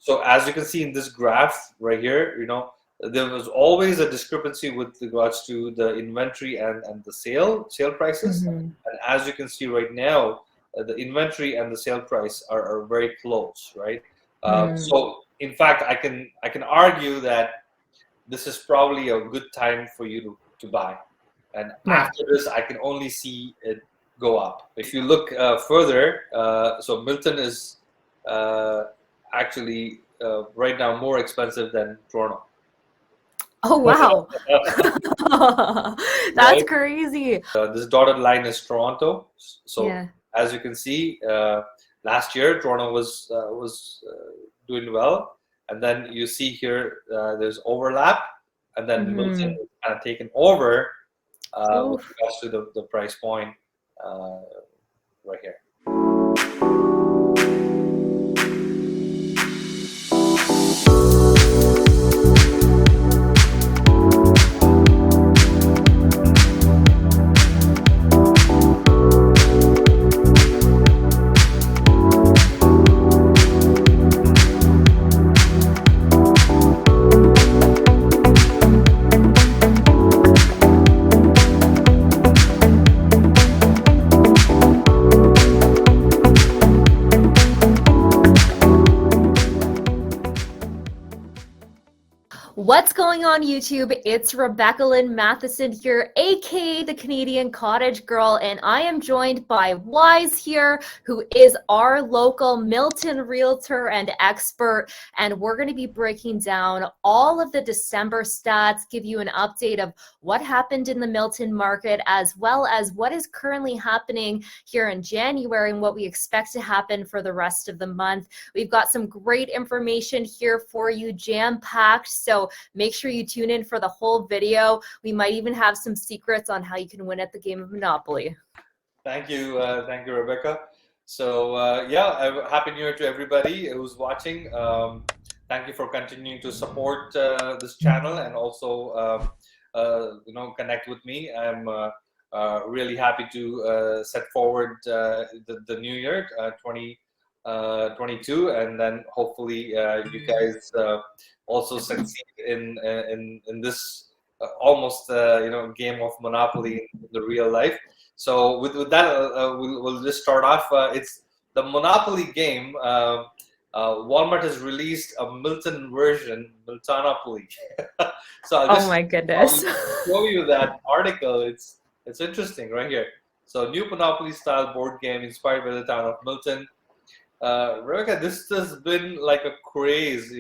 So as you can see in this graph right here, there was always a discrepancy with regards to the inventory and the sale prices. Mhm. And as you can see right now, the inventory and the sale price are very close, right? Mm. So in fact, I can argue that this is probably a good time for you to buy. And Right. after this, I can only see it go up. If you look further, so Milton is uh, actually right now more expensive than Toronto. Oh, wow. That's Right? crazy. This dotted line is Toronto. So Yeah. as you can see, last year Toronto was doing well, and then you see here there's overlap, and then Milton Hmm. is kind of taken over with Oof. regards to the price point uh, right here. What's going on, YouTube? It's Rebecca Lynn Matheson here, aka the Canadian Cottage Girl, and I am joined by Waiz here, who is our local Milton realtor and expert. And we're going to be breaking down all of the December stats, give you an update of what happened in the Milton market, as well as what is currently happening here in January and what we expect to happen for the rest of the month. We've got some great information here for you, jam-packed. So make sure you tune in for the whole video. We might even have some secrets on how you can win at the game of Monopoly. Thank you, Rebecca. So yeah, happy New Year to everybody who's watching. Thank you for continuing to support this channel and also connect with me. I'm really happy to set forward the new year 2022, and then hopefully you guys also succeed in this almost game of Monopoly in the real life. So with that, we'll just start off. It's the Monopoly game. Walmart has released a Milton version, Miltonopoly. So Oh my goodness. I'll show you that article. It's interesting right here. So new Monopoly style board game inspired by the town of Milton. Rebecca, this has been like a craze.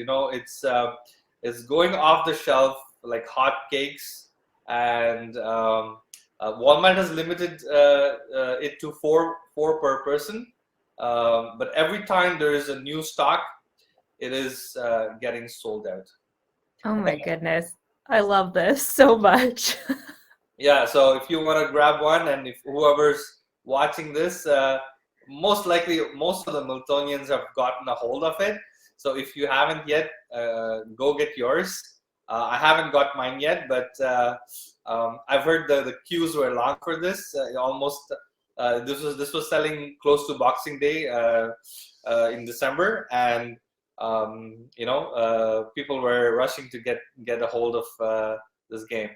It's going off the shelf like hotcakes, and Walmart has limited it to four per person. But every time there is a new stock, it is getting sold out. Oh my goodness. I love this so much. Yeah, so if you want to grab one, and if whoever's watching this, most likely most of the Miltonians have gotten a hold of it. So if you haven't yet, go get yours. I haven't got mine yet, but I've heard the queues were long for this. Almost this was selling close to Boxing Day in December, and people were rushing to get a hold of this game.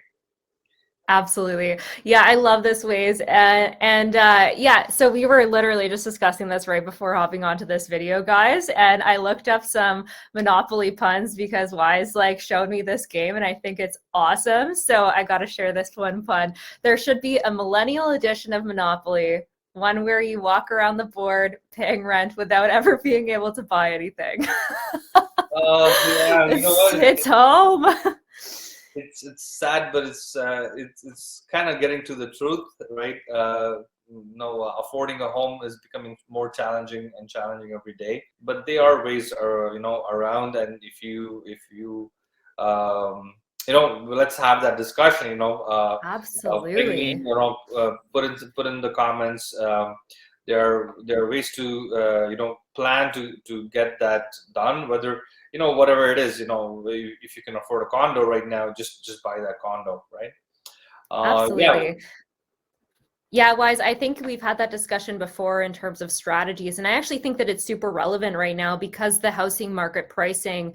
Absolutely. Yeah, I love this Waiz. And yeah, so we were literally just discussing this right before hopping onto this video, guys. And I looked up some Monopoly puns because Waiz like showed me this game and I think it's awesome. So I got to share this one pun. There should be a millennial edition of Monopoly, one where you walk around the board paying rent without ever being able to buy anything. Yeah, you know what? It's home. It's sad, but it's kind of getting to the truth, right? Affording a home is becoming more challenging and challenging every day. But they are ways, around. And if you let's have that discussion. Ping me, Absolutely. put in the comments. There are ways to plan to get that done, whether whatever it is. If you can afford a condo right now, just buy that condo, right? Yeah. Absolutely. Yeah, Wise, I think we've had that discussion before in terms of strategies. And I actually think that it's super relevant right now because the housing market pricing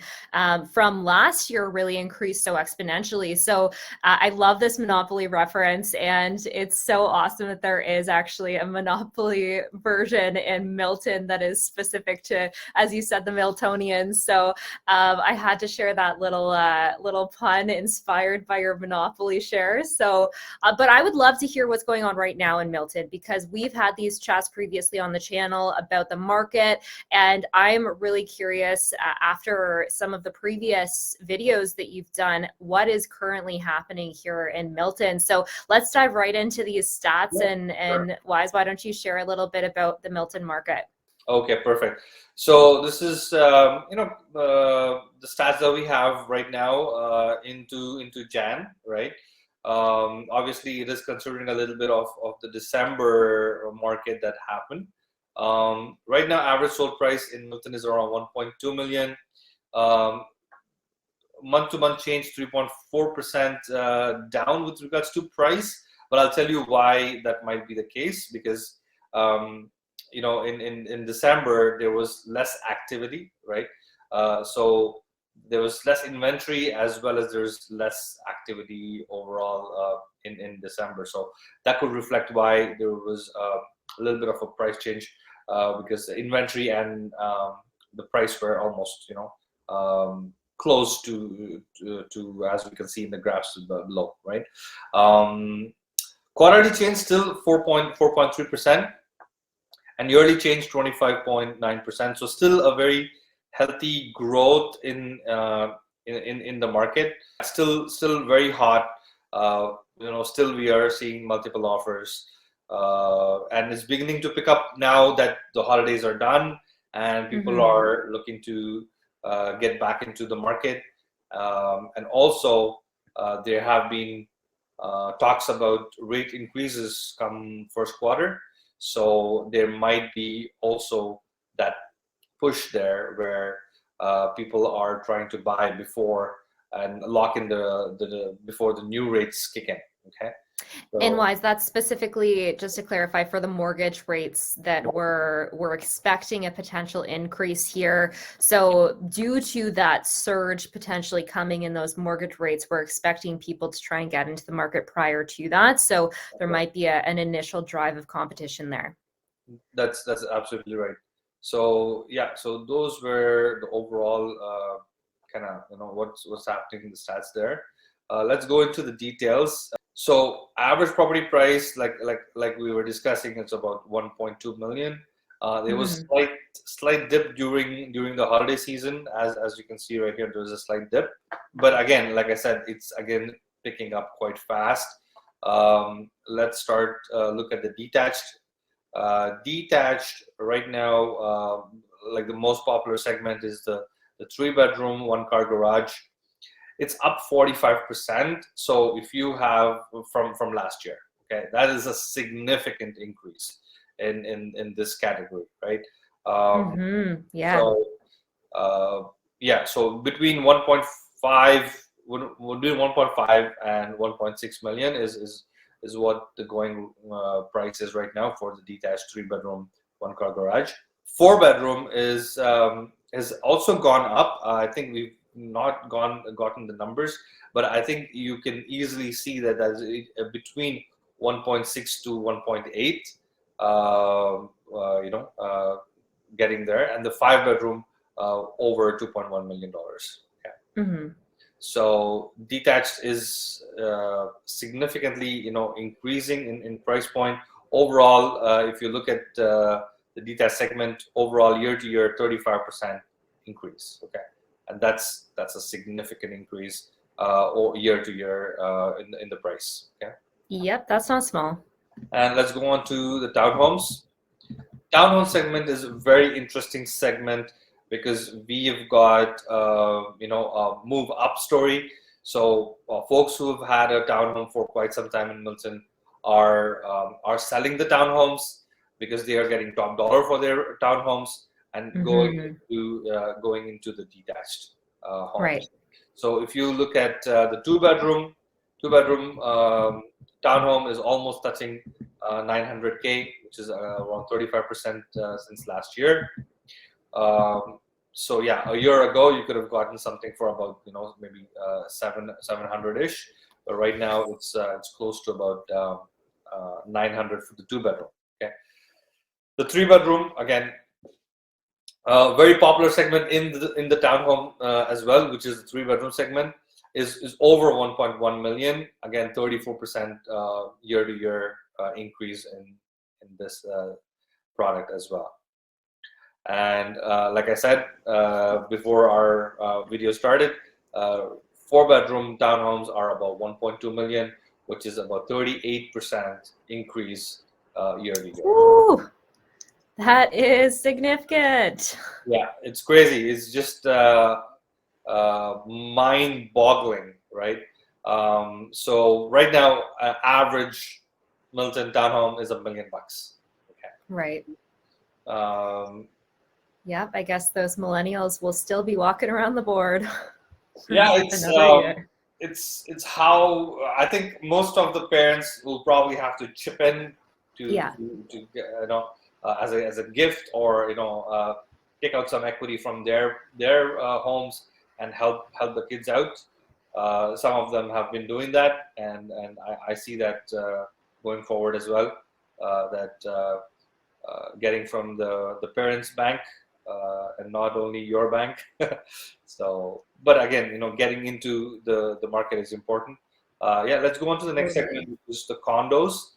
from last year really increased so exponentially. So I love this Monopoly reference. And it's so awesome that there is actually a Monopoly version in Milton that is specific to, as you said, the Miltonians. So I had to share that little pun inspired by your Monopoly shares. So, but I would love to hear what's going on right now in Milton, because we've had these chats previously on the channel about the market, and I'm really curious after some of the previous videos that you've done, what is currently happening here in Milton. So let's dive right into these stats. Yeah, and sure. Wise, why don't you share a little bit about the Milton market? Okay, perfect. So this is the stats that we have right now into Jan, right? Obviously, it is considering a little bit of the December market that happened. Right now, average sold price in Milton is around 1.2 million. Month-to-month change 3.4% down with regards to price, but I'll tell you why that might be the case, because in December there was less activity, right? So there was less inventory, as well as there's less activity overall in December. So that could reflect why there was a little bit of a price change, because the inventory and the price were almost close to as we can see in the graphs below, right? Quarterly change still 4.3%, and yearly change 25.9%. So still a very healthy growth in the market. Still very hot. Still we are seeing multiple offers, and it's beginning to pick up now that the holidays are done and people are looking to get back into the market. And also there have been talks about rate increases come first quarter. So there might be also that push there where people are trying to buy before and lock in before the new rates kick in. Okay. And So, Wise, that's specifically, just to clarify, for the mortgage rates that we're expecting a potential increase here. So due to that surge potentially coming in those mortgage rates, we're expecting people to try and get into the market prior to that. So there might be an initial drive of competition there. that's absolutely right. So yeah, so those were the overall kind of what's happening in the stats there. Let's go into the details. So average property price, like we were discussing, it's about 1.2 million. There was slight dip during the holiday season, as you can see right here. There was a slight dip, but again, like I said, it's again picking up quite fast. Let's start look at the detached. Detached right now, like the most popular segment is the 3-bedroom, 1-car garage. It's up 45%. So if you have from last year, okay, that is a significant increase in this category, right? Yeah. So so between 1.5 and 1.6 million is what the going price is right now for the detached 3-bedroom, 1-car garage. 4-bedroom is has also gone up. I think we've not gotten the numbers, but I think you can easily see that as between 1.6 to 1.8, getting there, and the 5-bedroom over $2.1 million. Okay. So detached is significantly increasing in price point. Overall, if you look at the detached segment, overall year to year 35% increase. Okay. And that's a significant increase or year to year in the price. Okay. Yep, that's not small. And let's go on to the townhomes. Townhome segment is a very interesting segment because we have got a move up story. So folks who have had a townhome for quite some time in Milton are selling the townhomes because they are getting top dollar for their townhomes and going into the detached homes. Right. So if you look at the two bedroom townhome is almost touching 900K, which is around 35% since last year. So yeah, a year ago you could have gotten something for about maybe 700-ish, but right now it's close to about 900 for the 2-bedroom. Okay, the 3-bedroom again, very popular segment in the townhome as well, which is the 3-bedroom segment, is over 1.1 million. Again, 34% year to year increase in this product as well. And like I said before our video started, 4-bedroom townhomes are about 1.2 million, which is about 38% increase year to year. Ooh, that is significant. Yeah, it's crazy. It's just mind-boggling, right? So right now, average Milton townhome is $1 million. Okay. Right. Yep, I guess those millennials will still be walking around the board. Yeah, Another year. It's how I think most of the parents will probably have to chip in to as a gift, or take out some equity from their homes and help the kids out. Some of them have been doing that, and I see that going forward as well. Getting from the parents' bank, and not only your bank. So, but again, getting into the market is important. Yeah, let's go on to the next segment, which is the condos,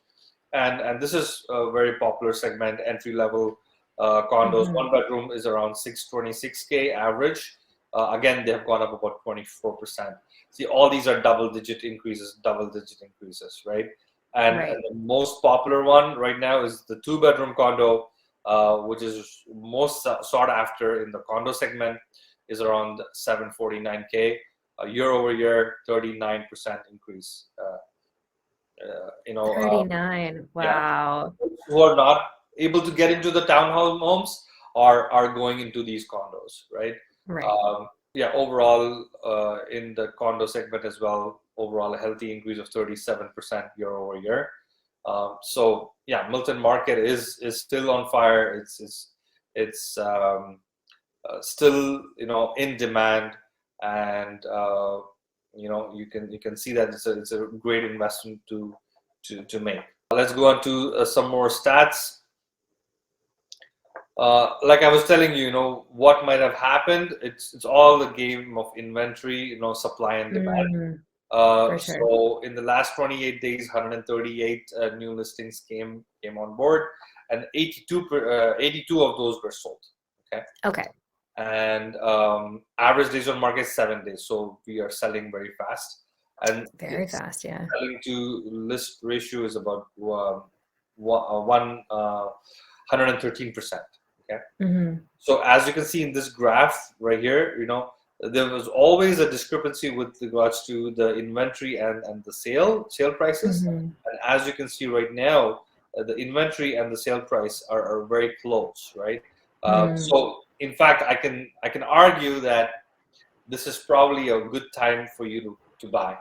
and this is a very popular segment, entry level condos. 1-bedroom is around 626K average. Again, they have gone up about 24%. See, all these are double-digit increases, right? And the most popular one right now is the 2-bedroom condo, which is most sought after in the condo segment, is around 749K. Year over year, 39% increase. 39. Wow. Yeah, who are not able to get into the townhomes are going into these condos, right? Right. Yeah, overall in the condo segment as well, overall a healthy increase of 37% year over year. So yeah, Milton market is still on fire. It's still in demand, and you can see that it's a great investment to make. Let's go on to some more stats. Like I was telling you, what might have happened. It's all the game of inventory, supply and demand. For sure. So in the last 28 days, 138 new listings came on board, and 82 of those were sold. Okay. And average days on market 7 days. So we are selling very fast. And very fast, yeah. Selling to list ratio is about 113%. Okay. So as you can see in this graph right here, there was always a discrepancy with regards to the inventory and the sale prices. And as you can see right now, the inventory and the sale price are very close, right? So in fact, I can argue that this is probably a good time for you to buy.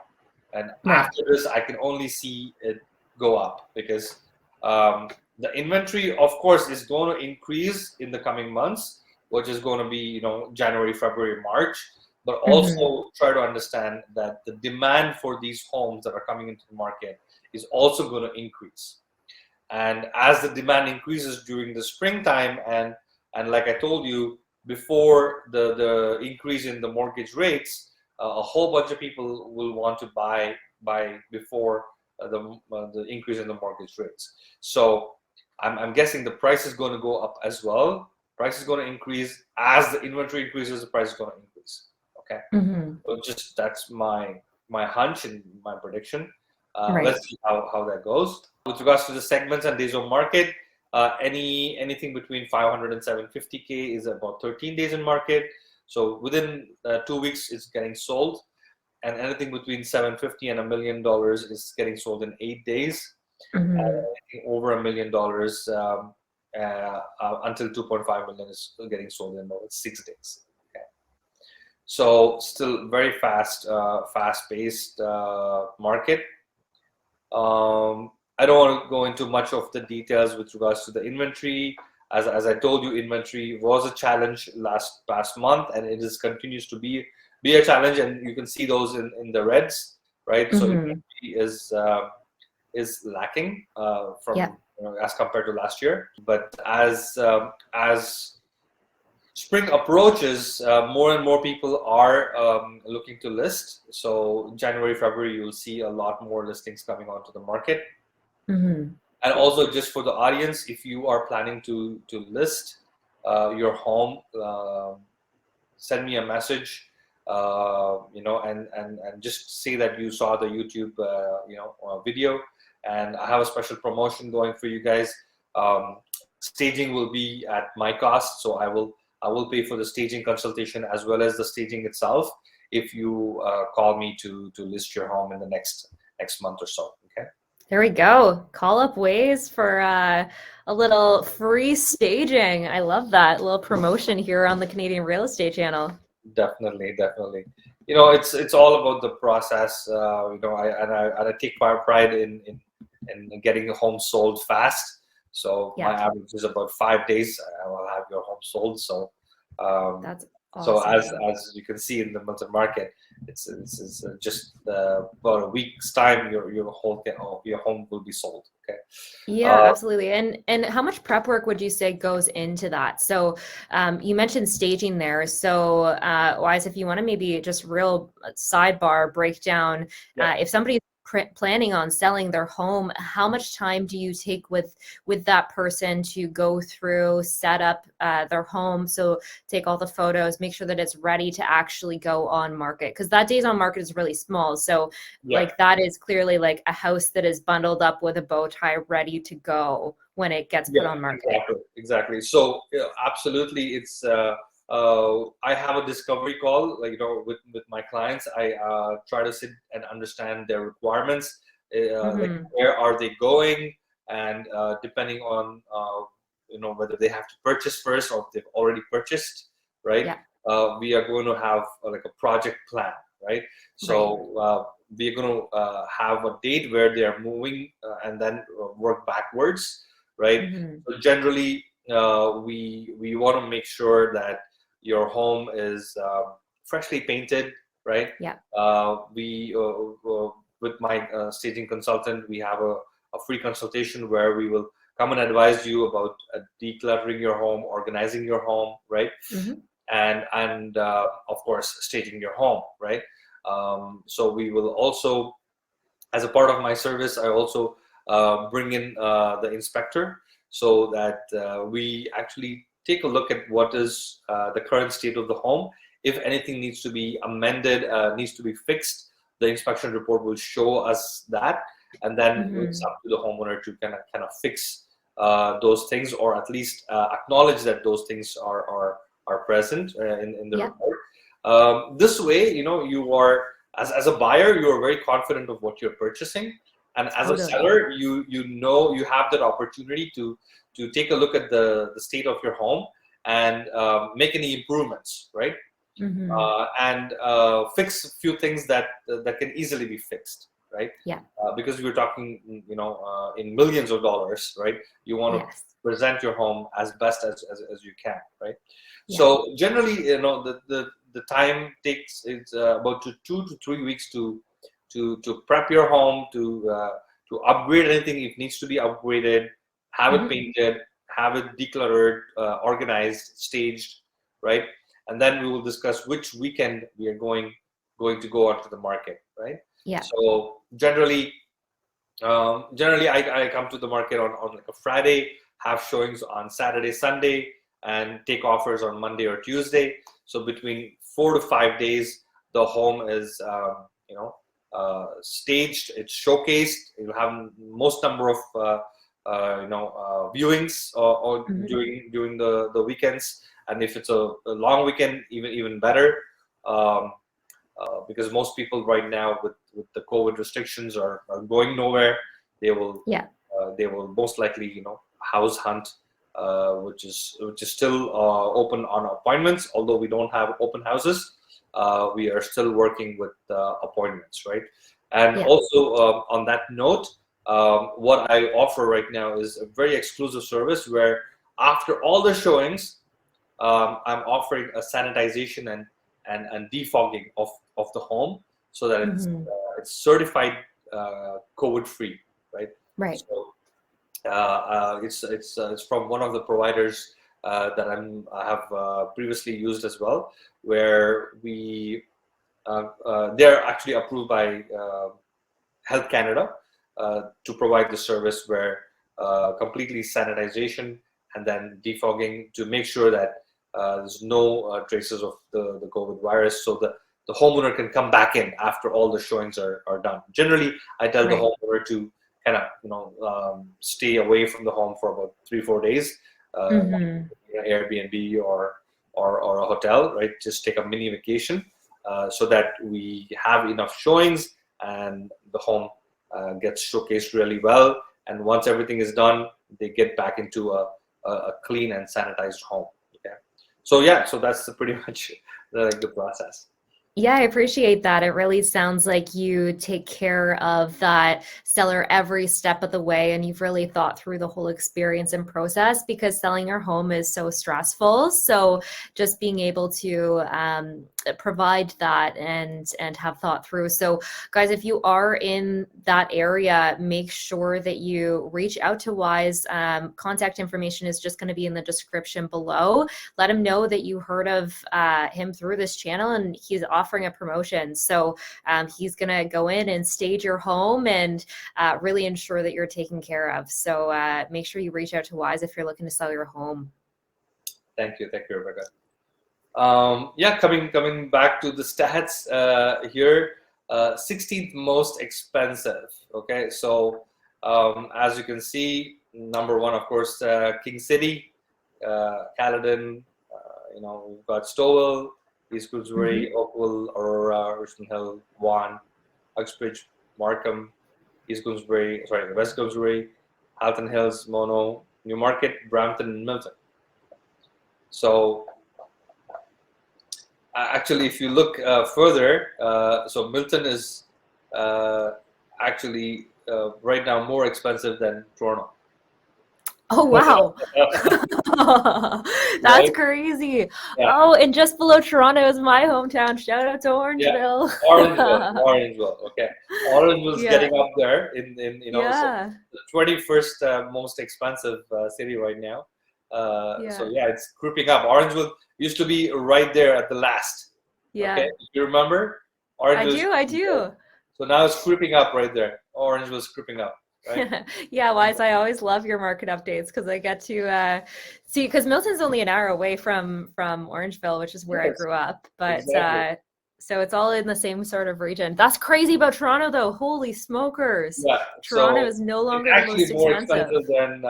And after this, I can only see it go up, because the inventory, of course, is going to increase in the coming months, which is going to be January, February, March. But also try to understand that the demand for these homes that are coming into the market is also going to increase. And as the demand increases during the springtime, and like I told you before, the increase in the mortgage rates, a whole bunch of people will want to buy before the increase in the mortgage rates. So I'm guessing the price is going to go up as well. Price is going to increase as the inventory increases. The price is going to increase. Okay. So just that's my hunch and my prediction. Let's see how that goes. With regards to the segments and days on market, anything between 500 and 750K is about 13 days in market. So within 2 weeks, it's getting sold. And anything between 750 and $1 million is getting sold in 8 days. Anything over $1 million until 2.5 million is getting sold in about 6 days. Okay. So still very fast-paced market. I don't want to go into much of the details with regards to the inventory. As I told you, inventory was a challenge past month, and it is continues to be a challenge. And you can see those in the reds, right? So inventory is lacking from as compared to last year. But as spring approaches, more and more people are looking to list. So January, February, you'll see a lot more listings coming onto the market. And also, just for the audience, if you are planning to list your home, send me a message, and just say that you saw the YouTube, video, and I have a special promotion going for you guys. Staging will be at my cost, so I will pay for the staging consultation as well as the staging itself if you call me to list your home in the next month or so. Okay. There we go. Call up Waiz for a little free staging. I love that little promotion here on the Canadian Real Estate channel. Definitely. It's all about the process. I take pride in getting a home sold fast. So my average is about 5 days. I will have your home sold. So that's awesome. So as you can see in the Milton market, it's just about a week's time, your home will be sold. Okay. Yeah, absolutely. And how much prep work would you say goes into that? So you mentioned staging there. So Waiz, if you want to maybe just real sidebar breakdown, if somebody's planning on selling their home, how much time do you take with that person to go through, set up their home? So take all the photos, make sure that it's ready to actually go on market, because that days on market is really small. So like that is clearly like a house that is bundled up with a bow tie ready to go when it gets put on market. Exactly. So absolutely, it's I have a discovery call, with my clients. I try to sit and understand their requirements, like where are they going, and depending on whether they have to purchase first or if they've already purchased, right? We are going to have like a project plan, right? So we're going to have a date where they are moving, and then work backwards, right? So generally, we want to make sure that your home is freshly painted, right? We with my staging consultant, we have a free consultation where we will come and advise you about decluttering your home, organizing your home, right? And of course, staging your home, right? So we will also, as a part of my service, I also bring in the inspector, so that we actually take a look at what is the current state of the home. If anything needs to be amended, needs to be fixed, the inspection report will show us that, and then it's up to the homeowner to kind of fix those things, or at least acknowledge that those things are present in the report. This way, you are, as a buyer, you are very confident of what you're purchasing, and as a seller, you have that opportunity to take a look at the state of your home and make any improvements, right? And fix a few things that can easily be fixed, right? Because we're talking, in millions of dollars, right? You want to present your home as best as you can, right? So generally, the time takes about 2 to 3 weeks to prep your home, to upgrade anything if needs to be upgraded, have it painted, have it decluttered, organized, staged, right? And then we will discuss which weekend we are going to go onto the market, right? So generally, I come to the market on like a Friday, have showings on Saturday, Sunday, and take offers on Monday or Tuesday. So between 4 to 5 days, the home is staged, it's showcased. You'll have most number of viewings or during the weekends, and if it's a long weekend, even better, because most people right now with the COVID restrictions are going nowhere. They will most likely house hunt, which is still open on appointments. Although we don't have open houses, we are still working with appointments, right? And also on that note, what I offer right now is a very exclusive service where after all the showings, I'm offering a sanitization and defogging of the home so that it's certified COVID free, right? Right. So it's from one of the providers that I have previously used as well, where they're actually approved by Health Canada to provide the service where completely sanitization and then defogging to make sure that there's no traces of the COVID virus, so the homeowner can come back in after all the showings are done. Generally, I tell the homeowner to kind of stay away from the home for about 3-4 days, Airbnb or a hotel, right? Just take a mini vacation so that we have enough showings and the home gets showcased really well. And once everything is done, they get back into a clean and sanitized home. Okay, so that's pretty much the process. Yeah, I appreciate that. It really sounds like you take care of that seller every step of the way, and you've really thought through the whole experience and process, because selling your home is so stressful. So just being able to provide that and have thought through. So guys, if you are in that area, make sure that you reach out to Waiz. Contact information is just going to be in the description below. Let him know that you heard of him through this channel, and he's offering a promotion. So he's going to go in and stage your home and really ensure that you're taken care of. So make sure you reach out to Waiz if you're looking to sell your home. Thank you, Rebecca. Coming back to the stats here, 16th most expensive. Okay, so as you can see, number one, of course, King City, Caledon. We've got Stowell, East Goodsbury, Oakville, Aurora, Richmond Hill, Vaughan, Uxbridge, Markham, West Goodsbury, Halton Hills, Mono, Newmarket, Brampton, and Milton. So actually, if you look further, so Milton is actually right now more expensive than Toronto. Oh, wow. That's right? Crazy. Yeah. Oh, and just below Toronto is my hometown. Shout out to Orangeville. Yeah. Orangeville. Okay. Orangeville's getting up there in so the 21st most expensive city right now. So it's creeping up. Orangeville used to be right there at the last. Yeah. Okay. Do you remember? I do. So now it's creeping up right there. Orangeville's creeping up. Right? Yeah, Waiz, I always love your market updates because I get to see, because Milton's only an hour away from Orangeville, which is where I grew up. But so it's all in the same sort of region. That's crazy about Toronto, though. Holy smokers! Yeah, Toronto is no longer the most expensive. Than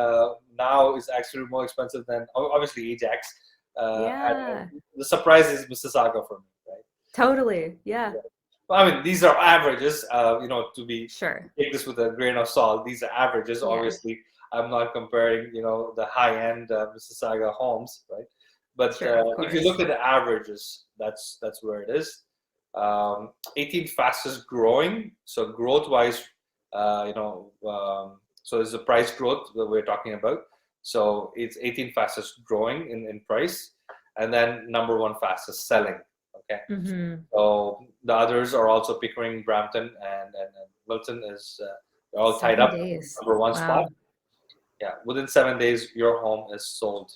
now is actually more expensive than obviously Ajax. And the surprise is Mississauga for me, right? Totally. Yeah. I mean, these are averages, to be sure. Take this with a grain of salt. These are averages. Obviously, I'm not comparing, the high-end Mississauga homes, right? But if you look at the averages, that's where it is. 18th fastest growing. So growth-wise, so there's the price growth that we're talking about. So it's 18th fastest growing in price, and then number one fastest selling. Okay. So the others are also Pickering, Brampton, and Milton is they're all tied up. Number one spot. Yeah, within 7 days, your home is sold.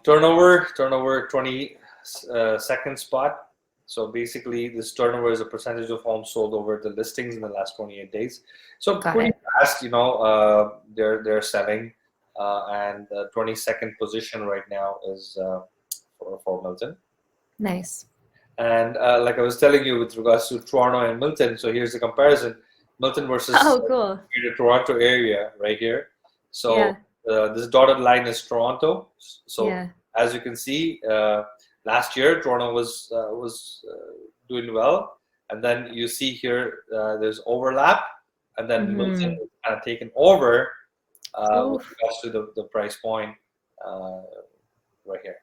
Turnover 22nd spot. So basically, this turnover is a percentage of homes sold over the listings in the last 28 days. So pretty fast, they're selling, and the 22nd position right now is for Milton. Nice. And like I was telling you with regards to Toronto and Milton, so here's the comparison: Milton versus cool. the Toronto area right here. So this dotted line is Toronto. So as you can see, last year Toronto was doing well, and then you see here there's overlap, and then Milton is kind of taken over with regards to the price point right here.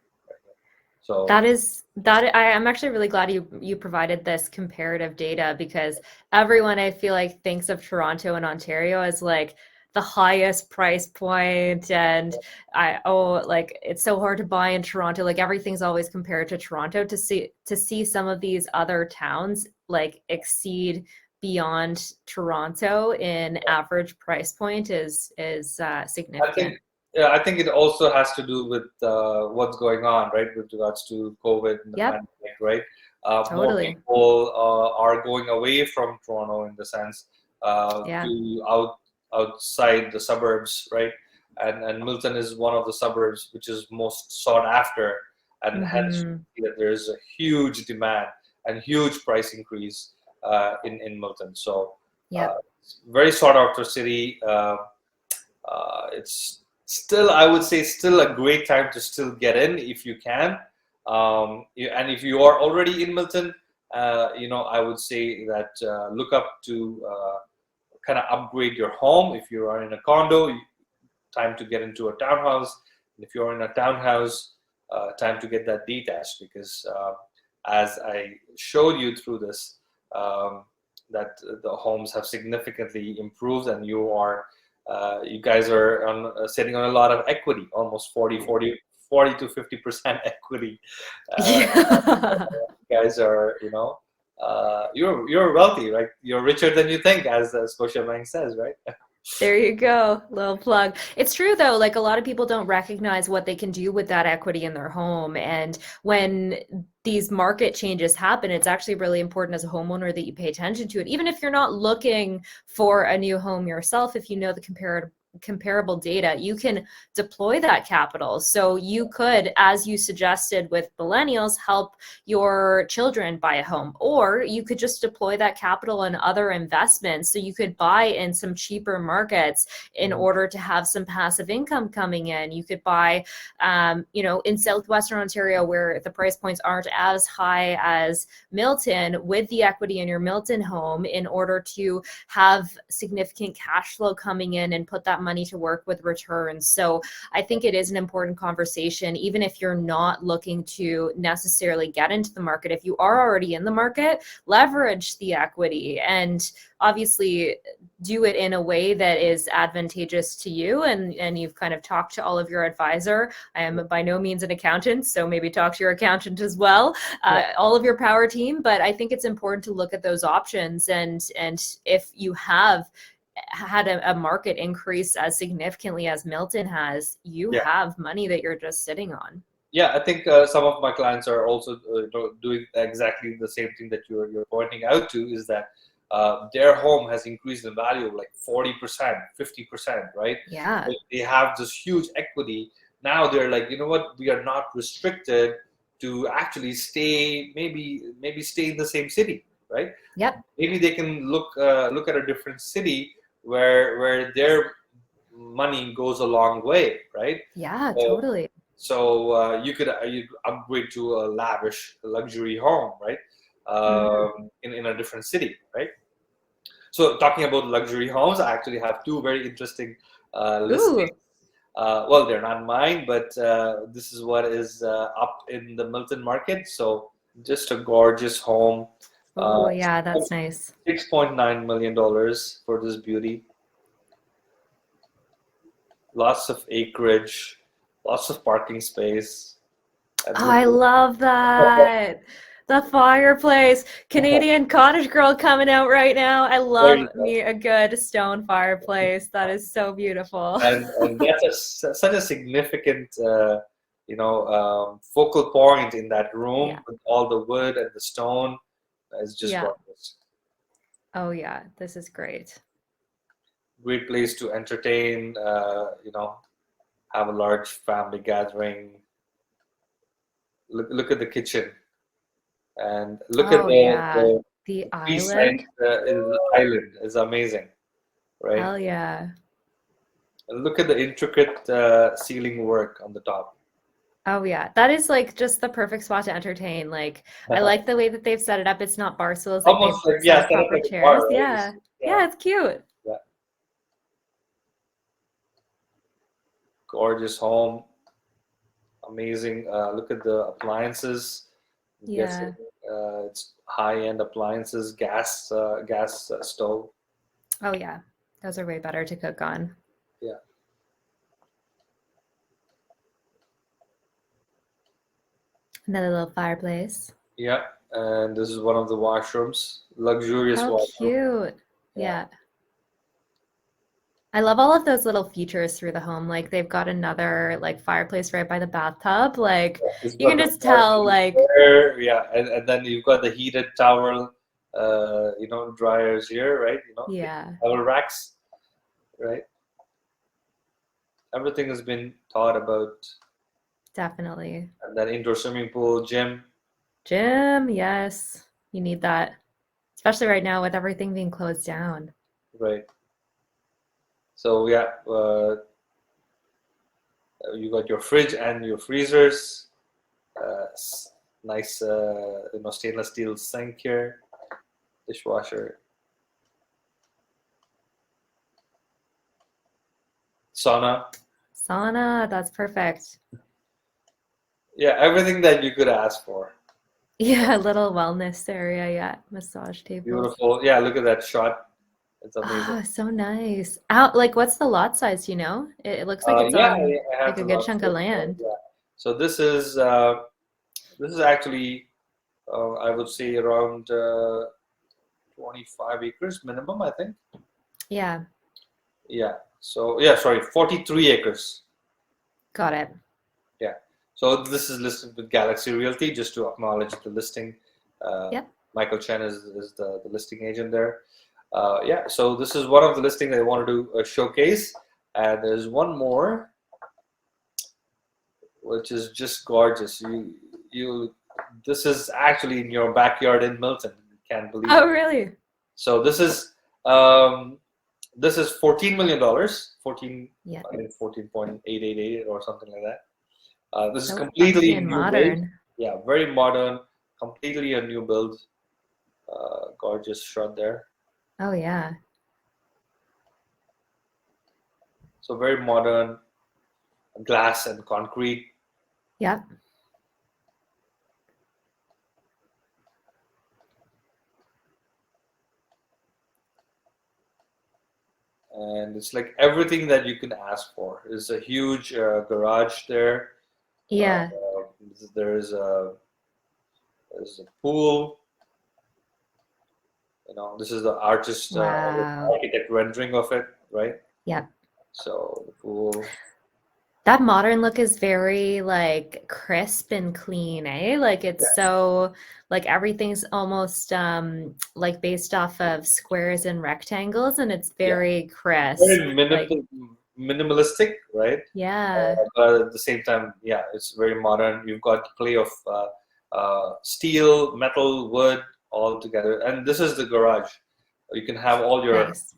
So I'm actually really glad you provided this comparative data, because everyone, I feel like, thinks of Toronto and Ontario as like the highest price point, and like it's so hard to buy in Toronto. Like everything's always compared to Toronto. To see some of these other towns like exceed beyond Toronto in average price point is I significant. think, yeah, I think it also has to do with what's going on, right, with regards to COVID and the Yep, pandemic, right? More totally. people are going away from Toronto in the sense Yeah. to outside the suburbs, right? And Milton is one of the suburbs which is most sought after, and hence Hmm. we see that there is a huge demand and huge price increase in Milton. So Yep. it's very sought after city. It's still, I would say, still a great time to still get in if you can. And if you are already in Milton, I would say that look up to kind of upgrade your home. If you are in a condo, time to get into a townhouse. And if you're in a townhouse, time to get that detached because as I showed you through this, that the homes have significantly improved and you guys are sitting on a lot of equity, almost 40 to 50% equity. Yeah. You guys are, you're wealthy, right? You're richer than you think, as Scotiabank says, right? There you go. Little plug. It's true though, like a lot of people don't recognize what they can do with that equity in their home. And when these market changes happen, it's actually really important as a homeowner that you pay attention to it. Even if you're not looking for a new home yourself, if you know the comparable data, you can deploy that capital. So you could, as you suggested with millennials, help your children buy a home, or you could just deploy that capital in other investments. So you could buy in some cheaper markets in order to have some passive income coming in. You could buy, in Southwestern Ontario where the price points aren't as high as Milton, with the equity in your Milton home in order to have significant cash flow coming in and put that money to work with returns. So I think it is an important conversation, even if you're not looking to necessarily get into the market. If you are already in the market, leverage the equity and obviously do it in a way that is advantageous to you, and you've kind of talked to all of your advisor. I am by no means an accountant, so maybe talk to your accountant as well, all of your power team. But I think it's important to look at those options, and if you have had a market increase as significantly as Milton has, you Yeah. have money that you're just sitting on. Yeah, I think some of my clients are also doing exactly the same thing that you're pointing out to, is that their home has increased in value of like 40%, 50%, right? Yeah. They have this huge equity. Now they're like, you know what, we are not restricted to actually stay, maybe stay in the same city, right? Yep. Maybe they can look at a different city where their money goes a long way, right? Yeah, So totally. you could upgrade to a lavish luxury home, right? Mhm. In a different city, right? So talking about luxury homes, I actually have two very interesting listings. Ooh. Well, they're not mine, but this is what is up in the Milton market. So just a gorgeous home. Uh, Oh, yeah, that's nice. $6.9 million for this beauty. Lots of acreage, lots of parking space. And Oh, look I love that. The fireplace. Canadian cottage girl coming out right now. I there love you go. me a good stone fireplace. That is so beautiful. And that's such a significant, focal point in that room Yeah. with all the wood and the stone. It's just Yeah. gorgeous. Oh, yeah. This is great. Great place to entertain. Have a large family gathering. Look at the kitchen and look at Oh, yeah. the The seaside island. island is amazing, right? Hell yeah. And look at the intricate ceiling work on the top. Oh, yeah. That is like just the perfect spot to entertain. Like, I like the way that they've set it up. It's not bar stools, like they've Almost like, set yeah, up set up proper like a bar, chairs. right? Yeah. Yeah, Yeah, it's cute. yeah. Gorgeous home, amazing. Look at the appliances. I'm guessing Yeah. it's high-end appliances, gas stove. Oh, yeah. Those are way better to cook on. Yeah. Another little fireplace. Yeah, and this is one of the washrooms, luxurious How washroom. cute. Yeah. Yeah. I love all of those little features through the home. Like they've got another like fireplace right by the bathtub. Like It's you got can the just tell washroom like there, yeah, and then you've got the heated towel, dryers here, right? The yeah, towel racks, right? Everything has been thought about, definitely. and then indoor swimming pool, gym, Gym, yes. You need that. Especially right now with everything being closed down. right? So yeah, you got your fridge and your freezers, nice, stainless steel sink here, dishwasher, sauna. Sauna, that's perfect. Yeah, everything that you could ask for. Yeah, little wellness area, yeah. Massage tables. Beautiful. Yeah, look at that shot. It's amazing. Oh, so nice. Out like what's the lot size, you know? It looks like it's Yeah, on I have like a the good lots chunk of of, land. yeah. So this is actually I would say around 25 acres minimum, I think. Yeah, Yeah. So yeah, sorry, 43 acres. got it. Yeah. So this is listed with Galaxy Realty, just to acknowledge the listing. Yep. Michael Chen is the listing agent there. Yeah, so this is one of the listings I wanted to showcase. And there's one more, which is just gorgeous. This is actually in your backyard in Milton. You can't believe Oh, it. really? So this is $14 million, 14, Yeah. I think 14.888 or something like that. This is So completely fancy and new build. modern. Yeah, very modern, completely a new build. Gorgeous shot there. Oh, yeah. So very modern, glass and concrete. Yep. And it's like everything that you can ask for. There's a huge garage there. Yeah. There's a pool. This is the artist, Wow. architect rendering of it, right? Yep. So the pool. That modern look is very like crisp and clean, eh? Like it's Yes. so like everything's almost like based off of squares and rectangles and it's Yeah. very crisp. Very Like minimalistic, right? yeah. But at the same time, yeah, it's very modern. You've got play of steel, metal, wood all together. And this is the garage. You can have all your Nice.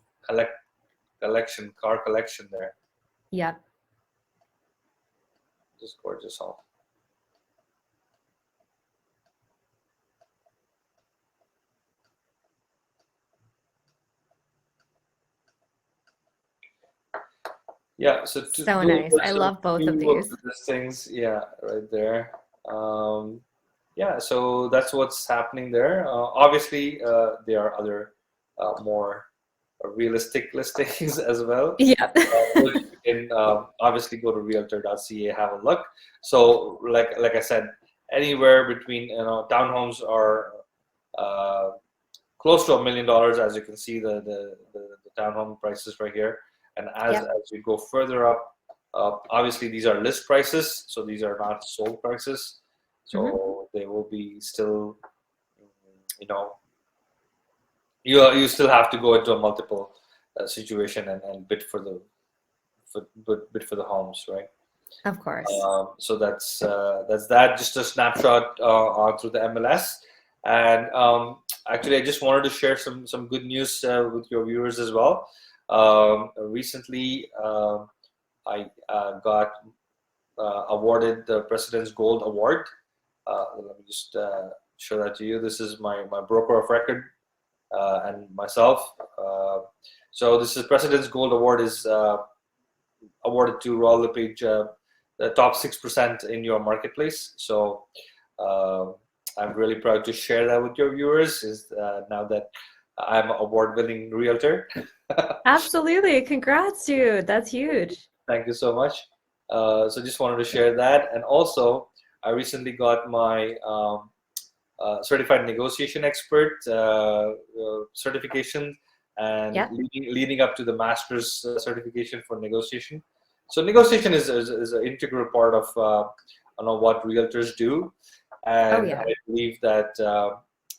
car collection there. Yep. Just gorgeous home. Yeah, so So those nice. are I some love both of few of these. the listings. Yeah, right there. Yeah, so that's what's happening there. Obviously, there are other more realistic listings as well. Yep. Which you can obviously go to realtor.ca, have a look. So, like I said, anywhere between townhomes are close to $1 million, as you can see the townhome prices right here. And as Yep. as we go further up, obviously these are list prices, so these are not sold prices. So they will be still, you still have to go into a multiple situation and bid for the homes, right? Of course. So that's that. Just a snapshot on through the MLS. And actually, I just wanted to share some good news with your viewers as well. Recently, I got awarded the President's Gold Award. Let me just show that to you. This is my broker of record and myself. So this is President's Gold Award is awarded to Royal LePage, the top 6% in your marketplace. So I'm really proud to share that with your viewers. Is now that I'm an award-winning realtor. Absolutely. Congrats, dude. That's huge. Thank you so much. So just wanted to share that. And also, I recently got my certified negotiation expert certification, and Yeah. leading up to the master's certification for negotiation. So negotiation is an integral part of what realtors do, Oh, and yeah. I believe that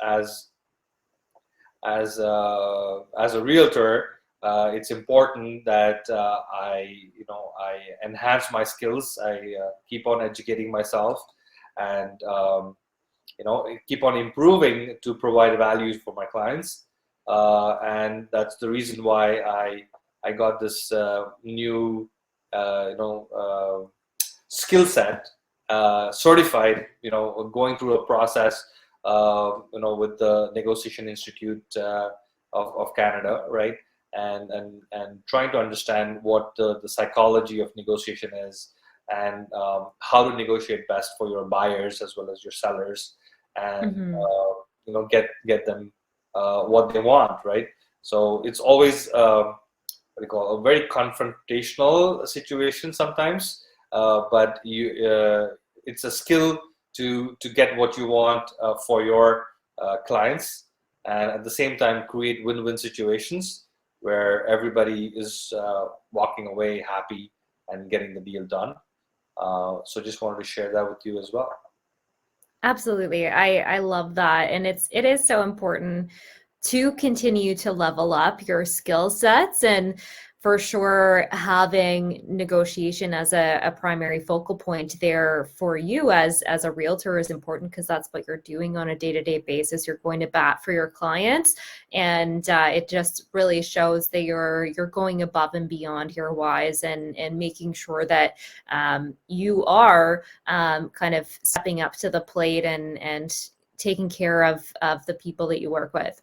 as as a realtor, it's important that I enhance my skills. I keep on educating myself, and keep on improving to provide value for my clients. And that's the reason why I got this new skill set certified. Going through a process with the Negotiation Institute of Canada, right? And trying to understand what the psychology of negotiation is, and how to negotiate best for your buyers as well as your sellers, and Hmm. get them what they want, right? So it's always what do you call, a very confrontational situation sometimes, but it's a skill to get what you want for your clients, and at the same time create win-win situations where everybody is walking away happy and getting the deal done. So just wanted to share that with you as well. Absolutely. I love that. And it is so important to continue to level up your skill sets, and for sure having negotiation as a primary focal point there for you as a realtor is important, because that's what you're doing on a day-to-day basis. You're going to bat for your clients, and it just really shows that you're going above and beyond your Waiz, and making sure that you are kind of stepping up to the plate, and taking care of the people that you work with.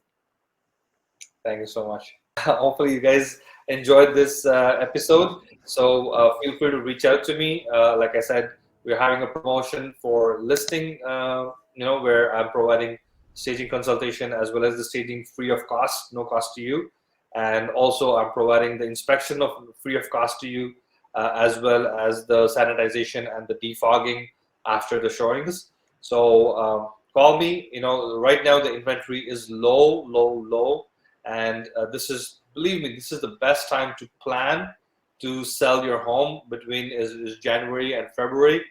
Thank you so much. Hopefully, you guys enjoyed this episode. So feel free to reach out to me. Like I said, we're having a promotion for listing, where I'm providing staging consultation as well as the staging free of cost, no cost to you. And also, I'm providing the inspection of free of cost to you, as well as the sanitization and the defogging after the showings. So call me. Right now the inventory is low, low, low, and believe me, this is the best time to plan to sell your home between is January and February.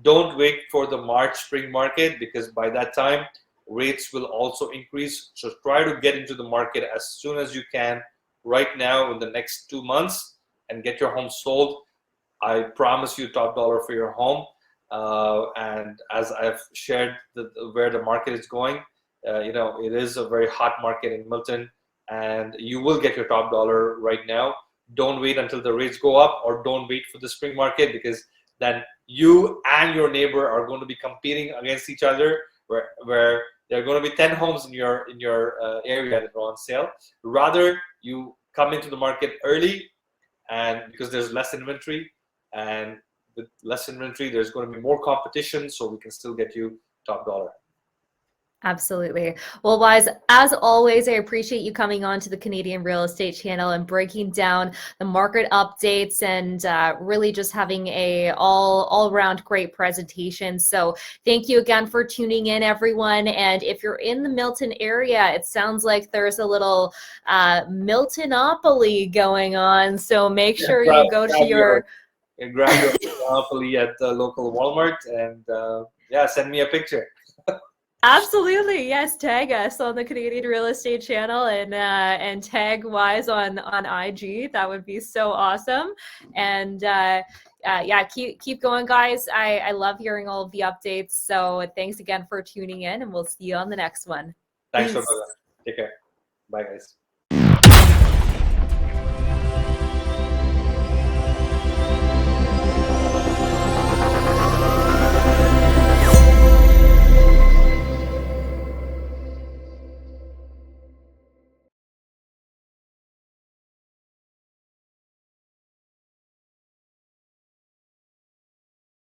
Don't wait for the March spring market, because by that time rates will also increase. So try to get into the market as soon as you can right now in the next 2 months and get your home sold. I promise you top dollar for your home. And as I've shared where the market is going, it is a very hot market in Milton, and you will get your top dollar right now. Don't wait until the rates go up, or don't wait for the spring market, because then you and your neighbor are going to be competing against each other, where there are going to be 10 homes in your area that are on sale. Rather, you come into the market early, and because there's less inventory, and with less inventory there's going to be more competition, so we can still get you top dollar. Absolutely. Well, Waiz, as always, I appreciate you coming on to the Canadian Real Estate channel and breaking down the market updates, and really just having a all-around great presentation. So thank you again for tuning in, everyone. And if you're in the Milton area, it sounds like there's a little Miltonopoly going on. So make sure you go to your... grab your Monopoly at the local Walmart, and send me a picture. Absolutely, yes. Tag us on the Canadian Real Estate channel, and tag Waiz on IG. That would be so awesome. And keep going, guys. I love hearing all of the updates. So thanks again for tuning in, and we'll see you on the next one. Thanks Peace. for that. Take care. Bye, guys.